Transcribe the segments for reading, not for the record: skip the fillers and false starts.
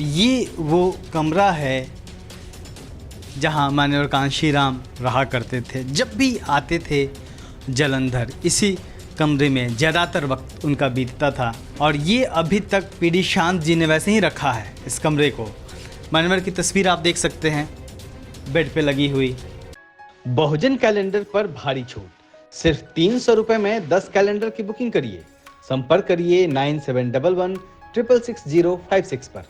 ये वो कमरा है जहाँ मान्यवर कांशीराम रहा करते थे। जब भी आते थे जालंधर, इसी कमरे में ज़्यादातर वक्त उनका बीतता था और ये अभी तक पीडी शांत जी ने वैसे ही रखा है इस कमरे को। मान्यवर की तस्वीर आप देख सकते हैं बेड पे लगी हुई। बहुजन कैलेंडर पर भारी छूट, सिर्फ 300 रुपये में 10 कैलेंडर की बुकिंग करिए। संपर्क करिए 9711 पर।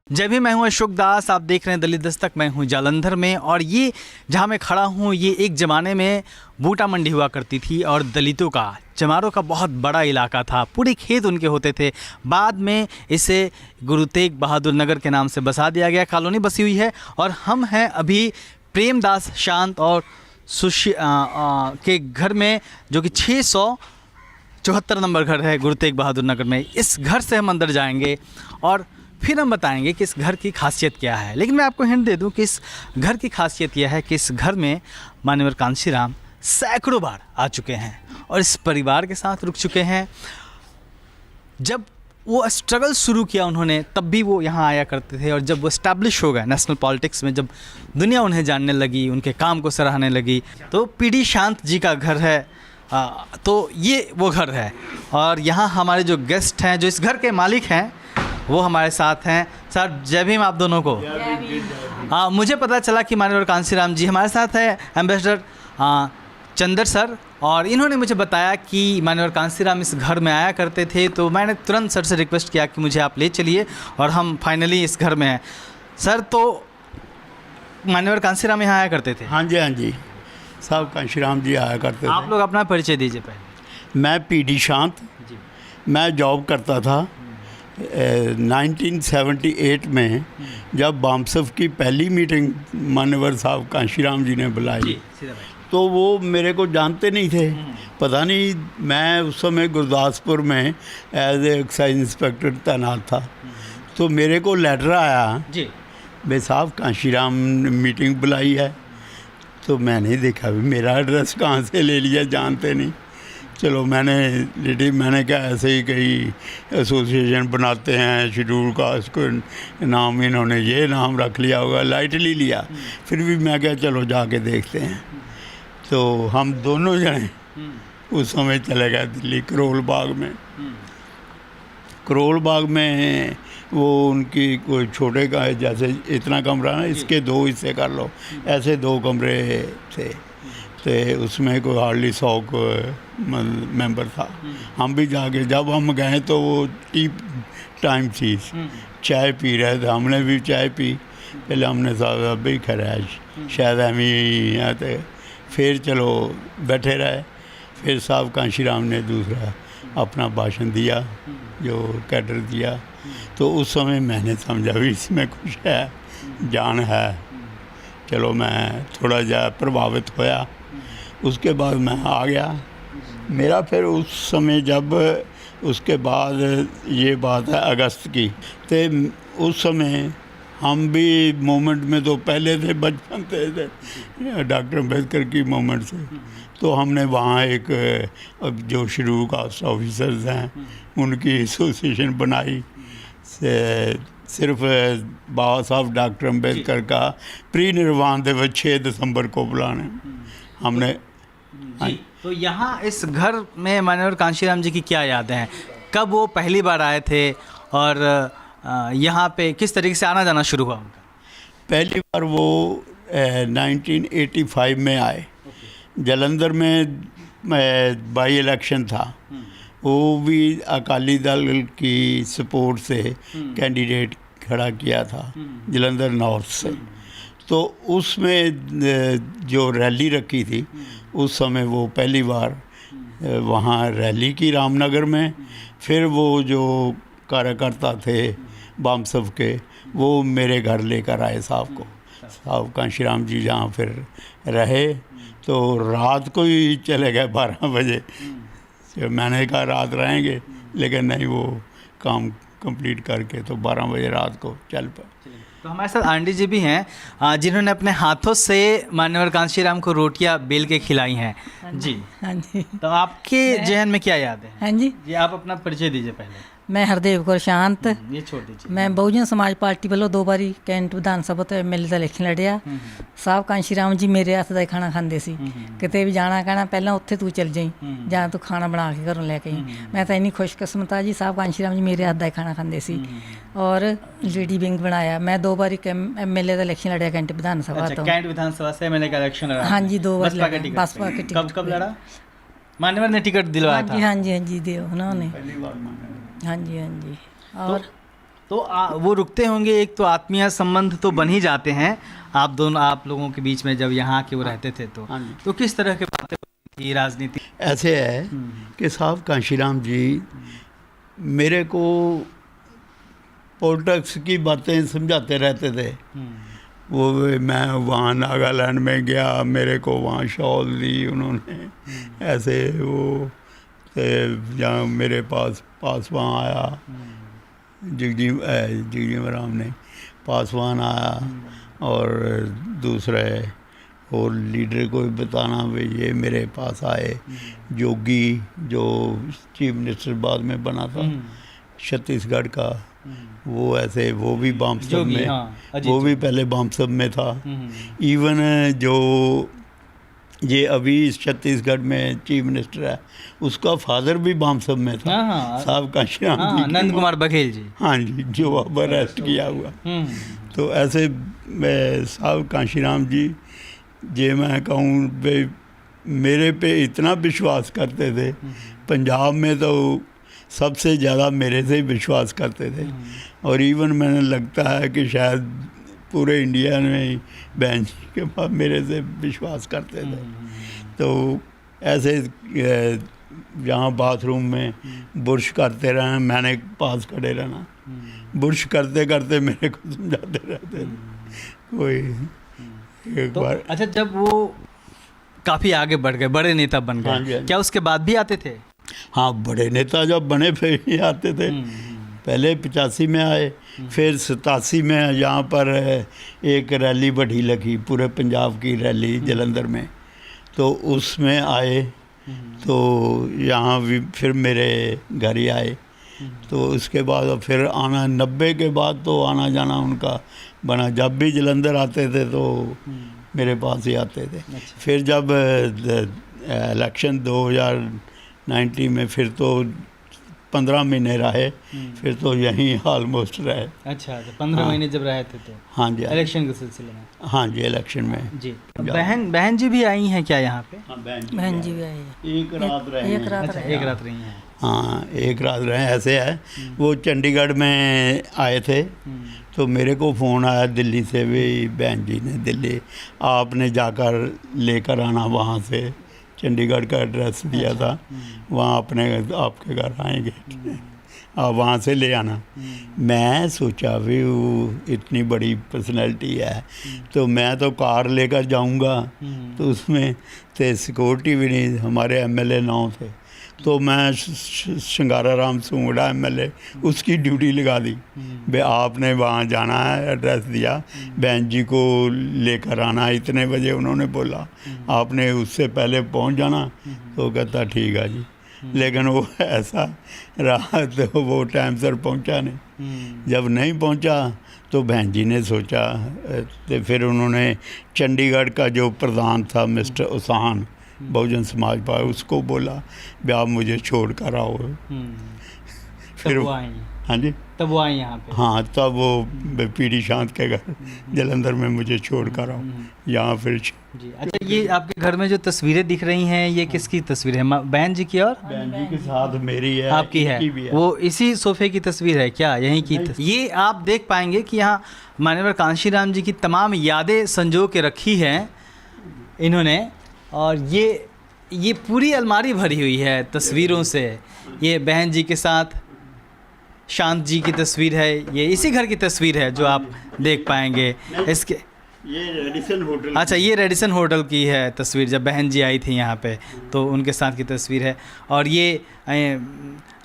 जब भी मैं हूं अशोक दास, आप देख रहे हैं दलित दस्तक। मैं हूं जालंधर में और ये जहां मैं खड़ा हूं ये एक ज़माने में बूटा मंडी हुआ करती थी और दलितों का, चमारों का बहुत बड़ा इलाका था। पूरे खेत उनके होते थे। बाद में इसे गुरु तेग बहादुर नगर के नाम से बसा दिया गया, कॉलोनी बसी हुई है। और हम हैं अभी प्रेमदास शांत और सुशी के घर में, जो कि 674 नंबर घर है गुरु तेग बहादुर नगर में। इस घर से हम अंदर जाएंगे और फिर हम बताएंगे कि इस घर की खासियत क्या है। लेकिन मैं आपको हिंट दे दूं कि इस घर की खासियत यह है कि इस घर में मान्यवर कांशीराम सैकड़ों बार आ चुके हैं और इस परिवार के साथ रुक चुके हैं। जब वो स्ट्रगल शुरू किया उन्होंने, तब भी वो यहाँ आया करते थे। और जब वो इस्टेब्लिश हो गए नेशनल पॉलिटिक्स में, जब दुनिया उन्हें जानने लगी, उनके काम को सराहने लगी, तो पीडी शांत जी का घर है। तो ये वो घर है और यहाँ हमारे जो गेस्ट हैं, जो इस घर के मालिक हैं, वो हमारे साथ हैं। सर जय भीम आप दोनों को। मुझे पता चला कि मान्यवर कांशीराम जी हमारे साथ है, एम्बेसडर चंदर सर, और इन्होंने मुझे बताया कि मान्यवर कांशीराम इस घर में आया करते थे। तो मैंने तुरंत सर से रिक्वेस्ट किया कि मुझे आप ले चलिए और हम फाइनली इस घर में हैं। सर तो मान्यवर कांशीराम यहाँ आया करते थे? हाँ जी, साहब कांशीराम जी आया करते थे। आप लोग अपना परिचय दीजिए पहले। मैं पीडी शांत जी, मैं जॉब करता था 1978 में, जब बामसफ की पहली मीटिंग मान्यवर साहब कांशीराम जी ने बुलाई। तो वो मेरे को जानते नहीं थे, पता नहीं, मैं उस समय गुरदासपुर में एज ए एक्साइज इंस्पेक्टर तैनात था। तो मेरे को लेटर आया जी, भाई साहब कांशीराम ने मीटिंग बुलाई है। तो मैंने देखा भी मेरा एड्रेस कहाँ से ले लिया, जानते नहीं। चलो मैंने क्या, ऐसे ही कई एसोसिएशन बनाते हैं शेड्यूल कास्ट को, नाम इन्होंने ये नाम रख लिया होगा, लाइटली लिया। फिर भी मैं क्या, चलो जाके देखते हैं। तो हम दोनों जने उस समय चले गए दिल्ली, करोल बाग में वो उनकी कोई छोटे का, जैसे इतना कमरा ना, इसके 2 हिस्से कर लो, ऐसे 2 कमरे थे। तो उसमें कोई हार्डली 100 मेंबर था। हम भी जाके, जब हम गए तो वो टी टाइम थी, चाय पी रहे थे, हमने भी चाय पी। पहले हमने साहब भाई खैराश शायद हम ही आते, फिर चलो बैठे रहे। फिर साहब कांशीराम ने दूसरा अपना भाषण दिया, जो कैडर दिया। तो उस समय मैंने समझा भी इसमें कुछ है, जान है। चलो मैं थोड़ा जा प्रभावित होया। उसके बाद मैं आ गया। मेरा फिर उस समय, जब उसके बाद ये बात है अगस्त की, तो उस समय हम भी मूवमेंट में तो पहले थे, बचपन थे डॉक्टर अम्बेडकर की मूवमेंट से। तो हमने वहाँ एक, अब जो शेड्यूल कास्ट ऑफिसर्स हैं उनकी एसोसिएशन बनाई। सिर्फ बाबा साहब डॉक्टर अम्बेडकर का प्री निर्वाण दिवस 6 दिसंबर को बुलाने हमने जी। तो यहाँ इस घर में मान्यवर कांशीराम जी की क्या यादें हैं? कब वो पहली बार आए थे और यहाँ पे किस तरीके से आना जाना शुरू हुआ उनका? पहली बार वो 1985 में आए। जालंधर में बाई इलेक्शन था, वो भी अकाली दल की सपोर्ट से कैंडिडेट खड़ा किया था जालंधर नॉर्थ से। तो उसमें जो रैली रखी थी, उस समय वो पहली बार वहाँ रैली की रामनगर में। फिर वो जो कार्यकर्ता थे बामसफ के, वो मेरे घर लेकर आए साहब को। साहब कांशीराम जी जहाँ फिर रहे, तो रात को ही चले गए 12 बजे। मैंने कहा रात रहेंगे, लेकिन नहीं, वो काम कंप्लीट करके तो 12 बजे रात को चल पाए। तो हमारे साथ आंटी जी भी हैं जिन्होंने अपने हाथों से मान्यवर कांशीराम को रोटियां बेल के खिलाई हैं। जी हाँ जी। तो आपके जहन में क्या याद है? हाँ जी। जी आप अपना परिचय दीजिए पहले। मैं हरदेव कौर शांत ये छोड़ दीजिए। मैं बहुजन समाज पार्टी ਵੱਲੋਂ 2 ਵਾਰੀ ਕੈਂਟ ਵਿਧਾਨ ਸਭਾ ਤੋਂ ਐਮਐਲਏ ਦਾ ਇਲੈਕਸ਼ਨ ਲੜਿਆ। ਸਾਹਿਬ ਕਾਂਸ਼ੀ ਰਾਮ ਜੀ ਮੇਰੇ ਹੱਥ ਦਾ ਹੀ ਖਾਣਾ ਖਾਂਦੇ ਸੀ। ਕਿਤੇ ਵੀ ਜਾਣਾ ਕਹਿਣਾ ਪਹਿਲਾਂ ਉੱਥੇ ਤੂੰ ਚੱਲ ਜਾਈਂ ਜਾਂ ਤੂੰ ਖਾਣਾ ਬਣਾ ਕੇ ਘਰੋਂ ਲੈ ਕੇ ਆਈ। ਮੈਂ ਤਾਂ ਇੰਨੀ ਖੁਸ਼ਕਿਸਮਤ ਆ ਜੀ, ਸਾਹਿਬ ਕਾਂਸ਼ੀ ਰਾਮ ਜੀ ਮੇਰੇ ਹੱਥ ਦਾ ਹੀ ਖਾਣਾ ਖਾਂਦੇ ਸੀ ਔਰ ਲੇਡੀ ਵਿੰਗ ਬਣਾਇਆ। ਮੈਂ 2 ਵਾਰੀ ਐਮਐਲਏ ਦਾ ਇਲੈक्शन ਲੜਿਆ ਕੈਂਟ ਵਿਧਾਨ ਸਭਾ अच्छा, ਤੋਂ। कैंट विधानसभा से एमएलए का इलेक्शन लड़ा। हाँ जी, 2 बार बसपा के लड़ा। टिकट बसपा पे। के टिकट कब पे। लड़ा? मान्यवर ने टिकट दिलवाया हाँ जी, था। हाँ जी, हाँ जी, दे उन्होंने। पहली बार माना। हाँ जी, हाँ जी। और तो वो रुकते होंगे, एक तो आत्मीय संबंध तो बन ही जाते हैं आप लोगों के बीच में जब यहाँ के वो रहते थे तो। हाँ जी। तो किस तरह की बातें होती थी राजनीति? ऐसे है कि साहब कांशीराम जी मेरे को पॉलिटिक्स की बातें समझाते रहते थे। वो मैं वहाँ नागालैंड में गया, मेरे को वहाँ शॉल दी उन्होंने, ऐसे वो जहाँ मेरे पास वहाँ आया जगजीवन राम ने पासवान आया और दूसरे और लीडर को भी बताना भाई ये मेरे पास आए। जोगी जो चीफ मिनिस्टर बाद में बना था छत्तीसगढ़ का, वो ऐसे वो भी बामसब जोगी, में, हाँ, अजीत वो भी पहले बामसब में था। इवन जो ये अभी छत्तीसगढ़ में चीफ मिनिस्टर है उसका फादर भी बामसब में था। हाँ, साहब कांशीराम जी हाँ, नंद कुमार बघेल जी। हाँ जी, जो अब अरेस्ट किया हुआ। तो ऐसे मैं साहब कांशीराम जी जे मैं कहूँ भाई मेरे पे इतना विश्वास करते थे। पंजाब में तो सबसे ज़्यादा मेरे से ही विश्वास करते थे और इवन मैंने लगता है कि शायद पूरे इंडिया में ही बहन जी के पास मेरे से विश्वास करते थे। तो ऐसे जहाँ बाथरूम में बुर्श करते रहे, मैंने पास खड़े रहना, बुर्श करते करते मेरे को समझाते रहते थे। कोई एक तो बार अच्छा, जब वो काफ़ी आगे बढ़ गए, बड़े नेता बन हाँ जी, गए, हाँ जी। क्या उसके बाद भी आते थे? हाँ, बड़े नेता जब बने फिर ही आते थे। पहले 85 में आए, फिर 87 में यहाँ पर एक रैली बढ़ी लगी, पूरे पंजाब की रैली जलंधर में, तो उसमें आए। तो यहाँ भी फिर मेरे घर ही आए। तो उसके बाद फिर आना 90 के बाद तो आना जाना उनका बना। जब भी जलंधर आते थे तो मेरे पास ही आते थे। फिर जब इलेक्शन 2090 में फिर तो 15 महीने रहे, फिर तो यहीं ऑलमोस्ट रहे। अच्छा, 15 महीने जब रहे थे तो हाँ जी, इलेक्शन के सिलसिले में। हाँ जी, इलेक्शन में जी। बहन जी भी आई हैं क्या यहाँ पे? हाँ, बहन जी भी आई है। एक रात रहे एक रात अच्छा, रहे। एक रात रही हैं। हाँ, एक रात रहे। ऐसे है वो चंडीगढ़ में आए थे तो मेरे को फ़ोन आया दिल्ली से भी, बहन जी ने दिल्ली आपने जाकर लेकर आना, वहाँ से चंडीगढ़ का एड्रेस दिया था, वहाँ अपने आपके घर आएंगे, आप वहाँ से ले आना। मैं सोचा भी वो इतनी बड़ी पर्सनैलिटी है तो मैं तो कार लेकर जाऊँगा, तो उसमें थे सिक्योरिटी भी नहीं, हमारे एमएलए 9 थे। तो मैं शंगारा राम सूंगड़ा एमएलए उसकी ड्यूटी लगा दी भाई आपने वहाँ जाना है, एड्रेस दिया, बहन जी को लेकर आना इतने बजे उन्होंने बोला, आपने उससे पहले पहुँच जाना। तो कहता ठीक है जी, लेकिन वो ऐसा रहा तो वो टाइम सर पहुँचा नहीं। जब नहीं पहुँचा तो बहन जी ने सोचा, तो फिर उन्होंने चंडीगढ़ का जो प्रधान था मिस्टर उसान बहुजन समाज पार्टी, उसको बोला भी आप मुझे छोड़ कर आओ। फिर वो आई? हाँ जी, तब वो आई यहाँ पे? हाँ, तब वो पीडी शांत के घर जलंधर में मुझे छोड़ कर आओ यहाँ फिर। जी। अच्छा, ये आपके घर में जो तस्वीरें दिख रही हैं ये किसकी तस्वीर है? बहन जी की और बहन जी के साथ मेरी है, आपकी है? इनकी भी है। वो इसी सोफे की तस्वीर है क्या, यहीं की ये आप देख पाएंगे कि यहाँ माननीय कांशीराम जी की तमाम यादें संजो के रखी हैं इन्होंने। और ये पूरी अलमारी भरी हुई है तस्वीरों से। ये बहन जी के साथ शांत जी की तस्वीर है, ये इसी घर की तस्वीर है जो आप देख पाएंगे। इसके ये रेडिसन होटल, अच्छा, ये रेडिसन होटल की है तस्वीर, जब बहन जी आई थी यहाँ पे तो उनके साथ की तस्वीर है। और ये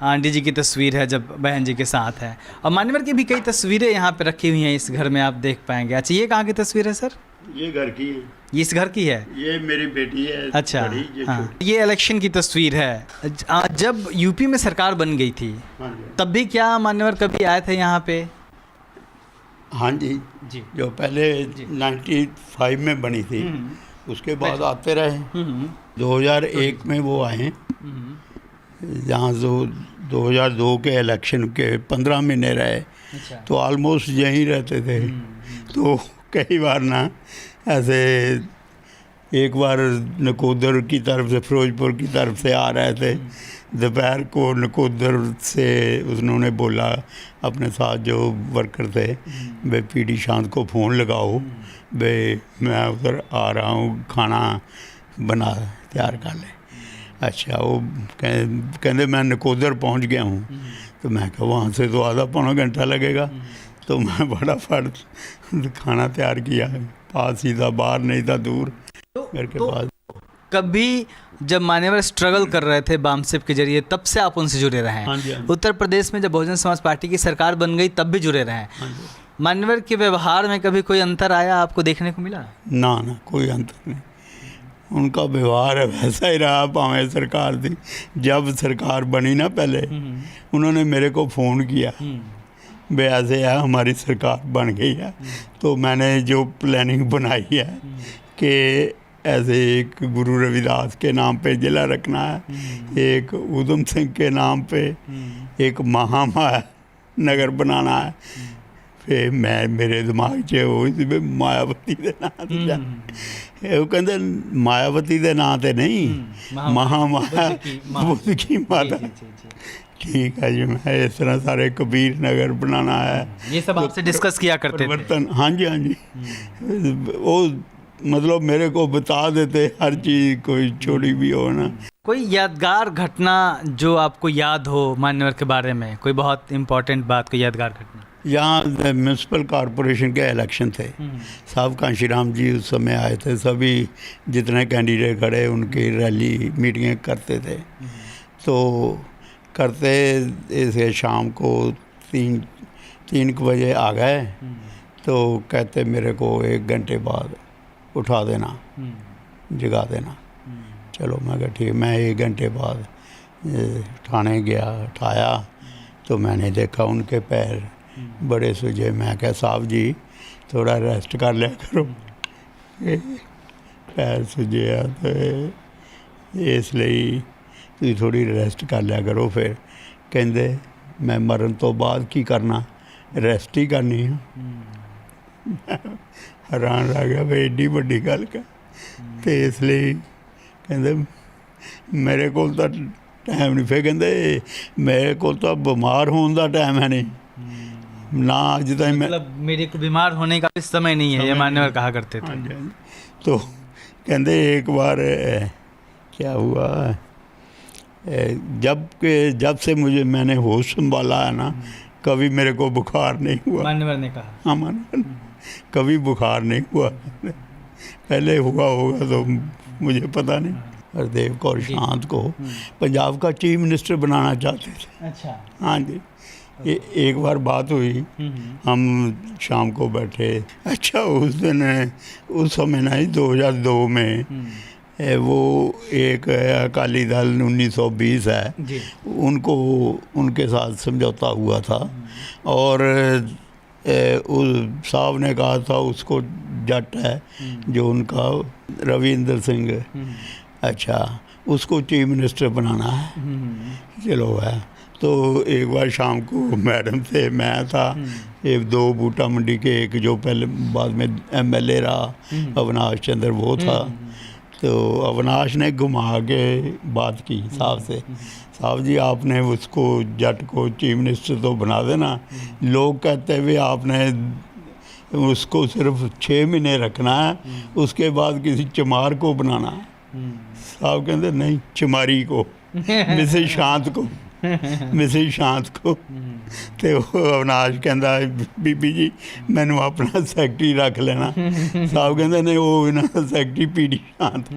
आंटी जी की तस्वीर है जब बहन जी के साथ है। और मान्यवर की भी कई तस्वीरें यहाँ पे रखी हुई हैं इस घर में, आप देख पाएंगे। अच्छा, ये कहाँ की तस्वीर है सर? ये घर की है, ये इस घर की है? ये मेरी बेटी है। अच्छा, बड़ी, ये हाँ। छोटी। ये इलेक्शन की तस्वीर है। जब यूपी में सरकार बन गई थी हाँ जी, तब भी क्या मान्यवर कभी आए थे यहाँ पे? हाँ जी, जी। जो पहले 95 में बनी थी उसके बाद आते रहे। 2001 में वो आए, जहाँ 2002 के इलेक्शन के 15 महीने रहे, अच्छा। तो ऑलमोस्ट यहीं रहते थे। तो कई बार ना ऐसे, एक बार नकोदर की तरफ से, फिरोजपुर की तरफ से आ रहे थे, दोपहर को नकोदर से उन्होंने बोला अपने साथ जो वर्कर थे, भाई पीडी शांत को फ़ोन लगाओ, भाई मैं उधर आ रहा हूँ, खाना बना तैयार कर ले। अच्छा, वो कहते मैं नकोदर पहुँच गया हूँ। तो मैं कहा वहाँ से तो आधा पौना घंटा लगेगा। तो मैं फटाफट खाना तैयार किया, पास ही था, बाहर नहीं था, दूर घर के पास। कभी जब मान्यवर स्ट्रगल कर रहे थे बामसेप के जरिए, तब से आप उनसे जुड़े रहे हैं? हाँ जी, हाँ जी। उत्तर प्रदेश में जब बहुजन समाज पार्टी की सरकार बन गई तब भी जुड़े रहे हैं? हाँ जी। मान्यवर के व्यवहार में कभी कोई अंतर आया, आपको देखने को मिला? ना कोई अंतर नहीं, उनका व्यवहार है वैसा ही रहा, भावें सरकार थी। जब सरकार बनी ना पहले, उन्होंने मेरे को फ़ोन किया, भाई ऐसे है हमारी सरकार बन गई है। तो मैंने जो प्लानिंग बनाई है कि ऐसे एक गुरु रविदास के नाम पे ज़िला रखना है, एक उधम सिंह के नाम पे एक महामाया नगर बनाना है। फिर मैं, मेरे दिमाग 'ਚ वो मायावती के नाम से, वो कहते मायावती के नाम से नहीं, महामाया बुद्ध की माता। ठीक है जी, मैं इस तरह सारे कबीर नगर बनाना है, ये सब आपसे डिस्कस किया करते थे? परिवर्तन, हाँ जी, हाँ जी। वो मतलब मेरे को बता देते हर चीज़, कोई छोटी भी हो ना। कोई यादगार घटना जो आपको याद हो मान्यवर के बारे में, कोई बहुत इम्पोर्टेंट बात, कोई यादगार घटना? यहाँ म्यूनसिपल कॉरपोरेशन के इलेक्शन थे, साहब कांशीराम जी उस समय आए थे, सभी जितने कैंडिडेट खड़े उनकी रैली मीटिंगें करते थे। तो करते इसे शाम को 3 बजे आ गए। तो कहते मेरे को 1 घंटे बाद उठा देना, जगा देना। चलो मैं कहा ठीक। मैं 1 घंटे बाद थाने गया, उठाया तो मैंने देखा उनके पैर बड़े सूजे। मैं कहा साहब जी थोड़ा रेस्ट कर लिया करो, पैर सूजे आ तो इसलिए तुम थोड़ी रेस्ट कर लिया करो। फिर कहते मैं मरन तो बाद की करना, रेस्ट ही करनी है। हैरान रह गया भाई एडी बड़ी गल का। तो इसलिए कहते मेरे को तो टाइम नहीं। फिर कहते मेरे को तो बीमार होने का टाइम है नहीं ना, अज तक मैं, मतलब मेरे को बीमार होने का भी समय नहीं है, ये मान्यवर कहा करते थे। हाँ जी, हाँ जी। तो कहते एक बार क्या हुआ, जब से मैंने होश संभाला है ना, कभी मेरे को बुखार नहीं हुआ। मान्यवर ने कहा? हाँ, मान्यवर, कभी बुखार नहीं हुआ। पहले हुआ होगा तो मुझे पता नहीं। हरदेव कौर शांत को पंजाब का चीफ मिनिस्टर बनाना चाहते थे। अच्छा। हाँ जी। एक बार बात हुई, हम शाम को बैठे। अच्छा, उस दिन उस समय ना 2002 में वो एक अकाली दल 1920 है जी। उनको, उनके साथ समझौता हुआ था। और उस साहब ने कहा था उसको जट है जो उनका रविंदर सिंह, अच्छा उसको चीफ मिनिस्टर बनाना है। चलो है। तो एक बार शाम को मैडम थे, मैं था, एक 2 बूटा मंडी के, एक जो पहले बाद में MLA रहा अविनाश चंद्र वो था। तो अविनाश ने घुमा के बात की साहब से, साहब जी आपने उसको जट को चीफ मिनिस्टर तो बना देना, लोग कहते हुए आपने उसको सिर्फ 6 महीने रखना है, उसके बाद किसी चमार को बनाना है। साहब कहते नहीं, चमारी को, मिसेज शांत को, मिसेज शांत को। तो अविनाश कहता बीबी जी मैनू अपना सैकटरी रख लेना। साहब कहते नहीं, वो ना सैकटरी पीडी शांत।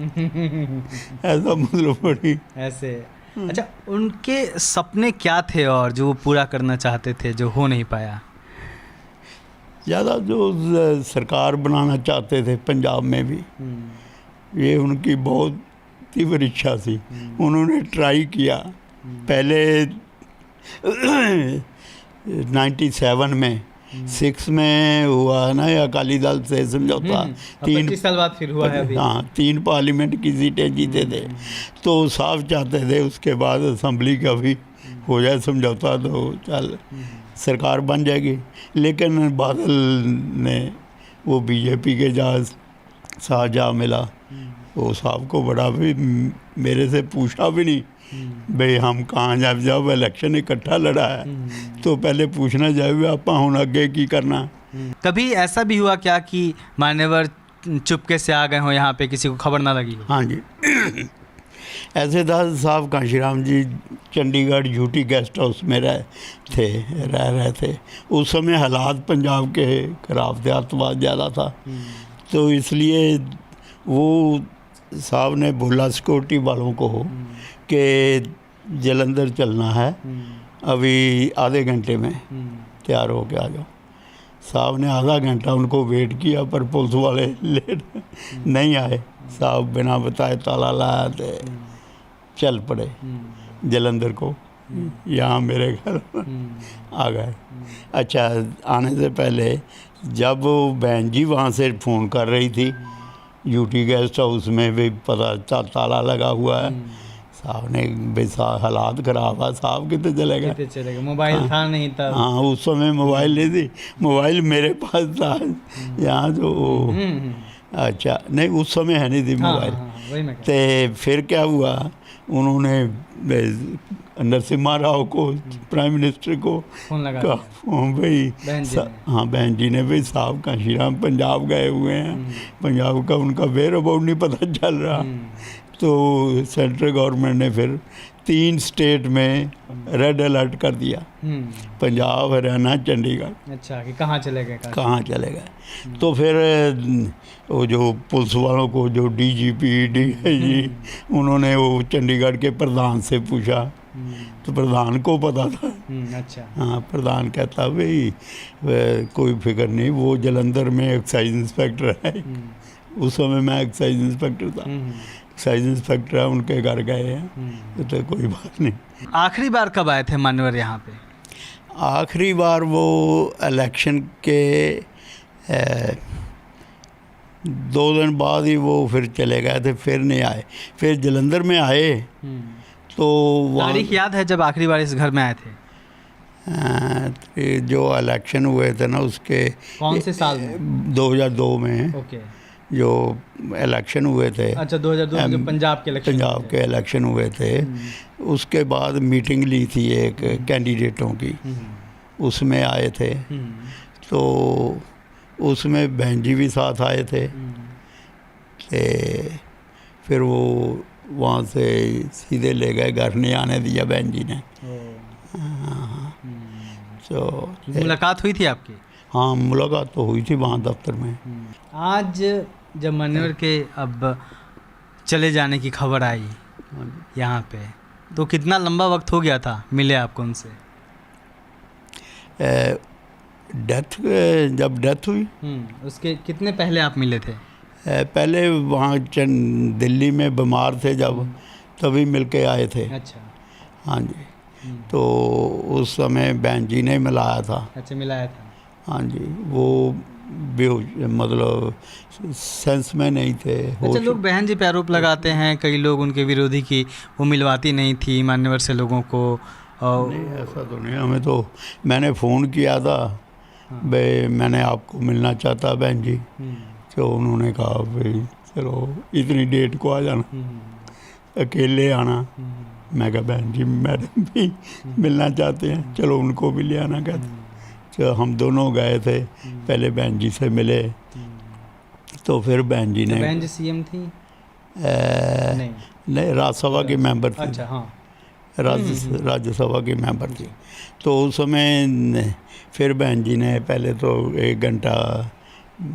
ऐसा मतलब बड़ी ऐसे। अच्छा, उनके सपने क्या थे और जो वो पूरा करना चाहते थे जो हो नहीं पाया? ज़्यादा जो सरकार बनाना चाहते थे पंजाब में भी, ये उनकी बहुत तीव्र इच्छा थी। उन्होंने ट्राई किया पहले 97 में, 6 में हुआ ना ये अकाली दल से समझौता, 25 साल बाद फिर हुआ है अभी। हाँ 3 पार्लियामेंट की सीटें जीते थे, तो साफ चाहते थे उसके बाद असेंबली का भी हो जाए समझौता, तो चल सरकार बन जाएगी। लेकिन बादल ने वो बीजेपी के जहाँ साथ जा मिला, वो साहब को बड़ा भी मेरे से पूछा भी नहीं भाई हम कहाँ जाए, जब इलेक्शन इकट्ठा लड़ा है तो पहले पूछना चाहिए आप हुण अगे की करना। कभी ऐसा भी हुआ क्या कि मान्यवर चुपके से आ गए हो यहाँ पे, किसी को खबर ना लगी हो? हाँ जी ऐसे दास साहब कांशीराम जी चंडीगढ़ यूटी गेस्ट हाउस में रह रहे थे। उस समय हालात पंजाब के खराब थे, अतवाद ज़्यादा था, तो इसलिए वो साहब ने बोला सिक्योरिटी वालों को कि जलंधर चलना है, अभी आधे घंटे में तैयार हो के आ जाओ। साहब ने आधा घंटा उनको वेट किया, पर पुलिस वाले लेट नहीं आए। साहब बिना बताए ताला लाया तो चल पड़े जलंधर को, यहाँ मेरे घर आ गए। अच्छा, आने से पहले जब बहन जी वहाँ से फ़ोन कर रही थी यूटी गेस्ट हाउस में भी पता ताला लगा हुआ है, साहब ने भाई हालात ख़राब है, साहब कितने चलेगा, मोबाइल था नहीं था। हाँ उस समय मोबाइल नहीं थी, मोबाइल मेरे पास था यहाँ जो अच्छा नहीं उस समय है नहीं थी मोबाइल। तो फिर क्या हुआ, उन्होंने नरसिम्हा राव को, प्राइम मिनिस्टर को फोन लगा भाई, हाँ बहन जी ने भाई साहब कांशीराम पंजाब गए हुए हैं, पंजाब का उनका वेयर अबाउट नहीं पता चल रहा। तो सेंट्रल गवर्नमेंट ने फिर 3 स्टेट में रेड अलर्ट कर दिया, पंजाब, हरियाणा, चंडीगढ़। अच्छा, कि कहाँ चले गए, कहाँ चले गए। तो फिर वो जो पुलिस वालों को, जो डीजीपी डीआईजी, उन्होंने वो चंडीगढ़ के प्रधान से पूछा, तो प्रधान को पता था। अच्छा, हाँ प्रधान कहता भाई कोई फिक्र नहीं, वो जलंधर में एक्साइज इंस्पेक्टर है। उस समय मैं एक्साइज इंस्पेक्टर था, एक्साइज इंस्पेक्टर है, उनके घर गए हैं, तो कोई बात नहीं। आखिरी बार कब आए थे मान्यवर यहाँ पे? आखिरी बार वो इलेक्शन के 2 दिन बाद ही वो फिर चले गए थे, फिर नहीं आए। फिर जलंधर में आए तो तारीख याद है जब आखिरी बार इस घर में आए थे? जो इलेक्शन हुए थे ना उसके कौन से साल में? 2002 में। ओके, जो इलेक्शन हुए थे। अच्छा, 2002 में जो पंजाब के इलेक्शन हुए थे, उसके बाद मीटिंग ली थी एक कैंडिडेटों की, उसमें आए थे। तो उसमें बहन जी भी साथ आए थे। फिर वो वहाँ से सीधे ले गए, घर नहीं आने दिया बहन जी ने। तो मुलाकात हुई थी आपकी? हाँ मुलाकात तो हुई थी वहाँ दफ्तर में। आज जब मान्यवर के अब चले जाने की खबर आई यहाँ पे, तो कितना लंबा वक्त हो गया था मिले आपको उनसे? जब डेथ हुई उसके कितने पहले आप मिले थे? पहले वहाँ दिल्ली में बीमार थे जब, तभी मिल के आए थे। अच्छा, हाँ जी। तो उस समय बहन जी ने मिलाया था। अच्छा, मिलाया था। हाँ जी, वो बेहोश, मतलब सेंस में नहीं थे। अच्छा, लोग बहन जी पे आरोप लगाते हैं, कई लोग उनके विरोधी की वो मिलवाती नहीं थी मान्यवर से लोगों को। नहीं ऐसा तो नहीं, हमें तो मैंने फ़ोन किया था भाई मैंने आपको मिलना चाहता बहन जी, तो उन्होंने कहा भाई चलो इतनी डेट को आ जाना, अकेले आना। मैं कहा बहन जी मैडम भी मिलना चाहते हैं, चलो उनको भी ले आना। कहते तो हम दोनों गए थे, पहले बहन जी से मिले, तो फिर बहन जी ने, बहन जी सीएम थी? नहीं राज्यसभा के मेंबर थे। अच्छा, हाँ, राज्यसभा के मेंबर थी। तो उस समय फिर बहन जी ने पहले तो 1 घंटा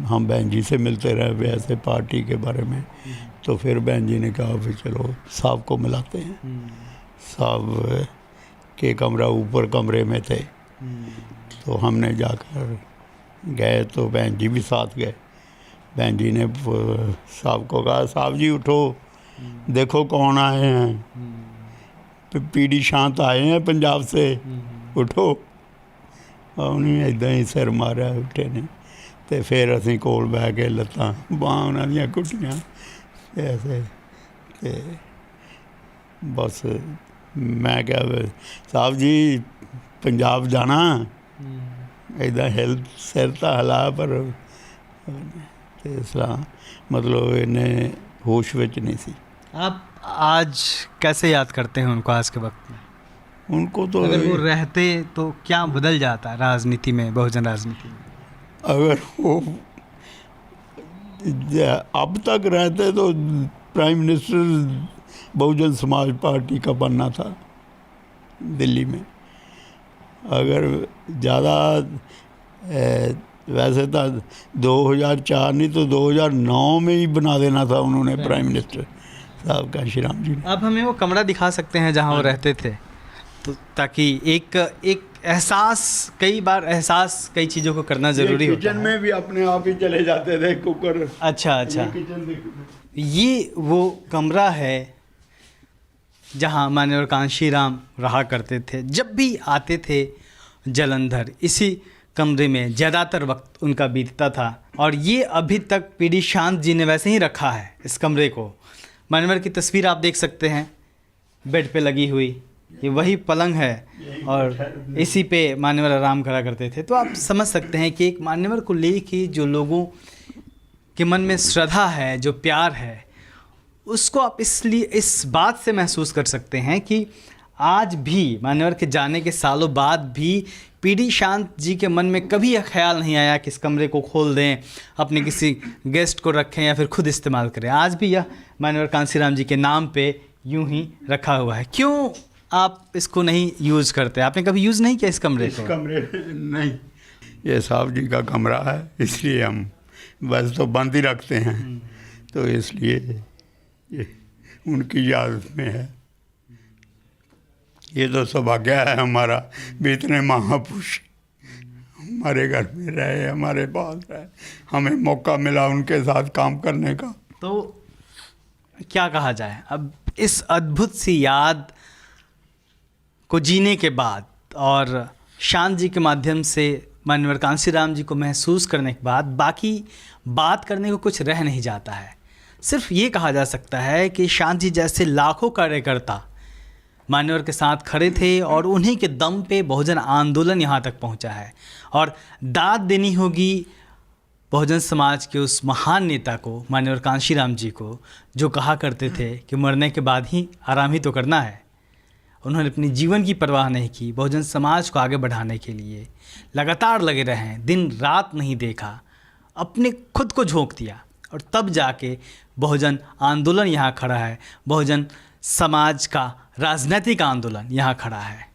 हम बहन जी से मिलते रहे वैसे पार्टी के बारे में। तो फिर बहन जी ने कहा फिर चलो साहब को मिलाते हैं। साहब के ऊपर कमरे में थे, तो हमने जाकर गए तो बहन जी भी साथ गए। बहन जी ने साहब को कहा, साहब जी उठो, देखो कौन आए हैं, पीडी शांत आए हैं पंजाब से, उठो। उन्हें इदां ही सिर मारिया, उठे ने। तो फिर असीं कोल बह के लत्तां बांह उन्हां दियां घुट्टियां ऐसे। ते बस मैं क्या, साहब जी पंजाब जाना, इदां हिल सिर तो हिला, पर इस तरह मतलब इन्हें होश विच नहीं सी। आप आज कैसे याद करते हैं उनको आज के वक्त में? उनको तो अगर वो रहते तो क्या बदल जाता राजनीति में, बहुजन राजनीति में? अगर वो अब तक रहते तो prime minister Bahujan Samaj party का बनना था दिल्ली में। अगर ज़्यादा वैसे तो 2004 नहीं तो 2009 में ही बना देना था उन्होंने प्राइम मिनिस्टर साहब कांशी राम जी ने। आप हमें वो कमरा दिखा सकते हैं जहाँ वो रहते थे, तो ताकि एक एहसास, कई बार एहसास कई चीज़ों को करना ज़रूरी होता किचन है। में भी अपने आप ही चले जाते थे कुकर। अच्छा अच्छा, ये किचन देखो। ये वो कमरा है जहाँ माननीय कांशी राम रहा करते थे। जब भी आते थे जालंधर, इसी कमरे में ज़्यादातर वक्त उनका बीतता था। और ये अभी तक पीडी शांत जी ने वैसे ही रखा है इस कमरे को। मानवर की तस्वीर आप देख सकते हैं बेड पे लगी हुई, ये वही पलंग है और इसी पे मान्यवर आराम करा करते थे। तो आप समझ सकते हैं कि एक मान्यवर को लेके जो लोगों के मन में श्रद्धा है, जो प्यार है, उसको आप इसलिए इस बात से महसूस कर सकते हैं कि आज भी मान्यवर के जाने के सालों बाद भी पीडी शांत जी के मन में कभी यह ख्याल नहीं आया कि इस कमरे को खोल दें, अपने किसी गेस्ट को रखें या फिर खुद इस्तेमाल करें। आज भी यह मान्यवर कांशी राम जी के नाम पे यूं ही रखा हुआ है। क्यों आप इसको नहीं यूज़ करते? आपने कभी यूज़ नहीं किया इस कमरे को? कमरे नहीं, ये साहब जी का कमरा है, इसलिए हम बस तो बंद ही रखते हैं। तो इसलिए ये उनकी याद में है। ये तो सौभाग्य है हमारा भी इतने महापुरुष हमारे घर में रहे, हमारे पास रहे, हमें मौका मिला उनके साथ काम करने का। तो क्या कहा जाए, अब इस अद्भुत सी याद को जीने के बाद और शांत जी के माध्यम से मान्यवर कांशी राम जी को महसूस करने के बाद बाकी बात करने को कुछ रह नहीं जाता है। सिर्फ ये कहा जा सकता है कि शांत जी जैसे लाखों कार्यकर्ता मान्यवर के साथ खड़े थे और उन्हीं के दम पे बहुजन आंदोलन यहाँ तक पहुँचा है। और दाद देनी होगी बहुजन समाज के उस महान नेता को, मान्यवर कांशी राम जी को, जो कहा करते थे कि मरने के बाद ही आराम ही तो करना है। उन्होंने अपनी जीवन की परवाह नहीं की, बहुजन समाज को आगे बढ़ाने के लिए लगातार लगे रहे, दिन रात नहीं देखा, अपने खुद को झोंक दिया और तब जाके बहुजन आंदोलन यहाँ खड़ा है, बहुजन समाज का राजनीतिक आंदोलन यहाँ खड़ा है।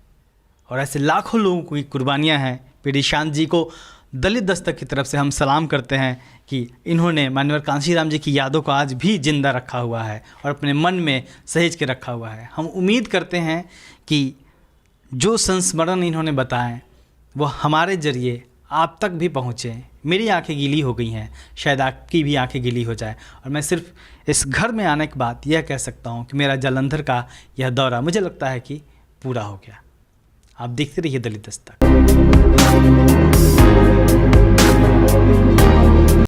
और ऐसे लाखों लोगों की कुर्बानियाँ हैं। पीडी शांत जी को दलित दस्तक की तरफ से हम सलाम करते हैं कि इन्होंने मान्यवर कांशी राम जी की यादों को आज भी जिंदा रखा हुआ है और अपने मन में सहेज के रखा हुआ है। हम उम्मीद करते हैं कि जो संस्मरण इन्होंने बताएं वो हमारे ज़रिए आप तक भी पहुँचे। मेरी आंखें गीली हो गई हैं, शायद आपकी भी आंखें गीली हो जाए। और मैं सिर्फ इस घर में आने के बाद यह कह सकता हूँ कि मेरा जालंधर का यह दौरा मुझे लगता है कि पूरा हो गया। आप देखते रहिए दलित दस्तक।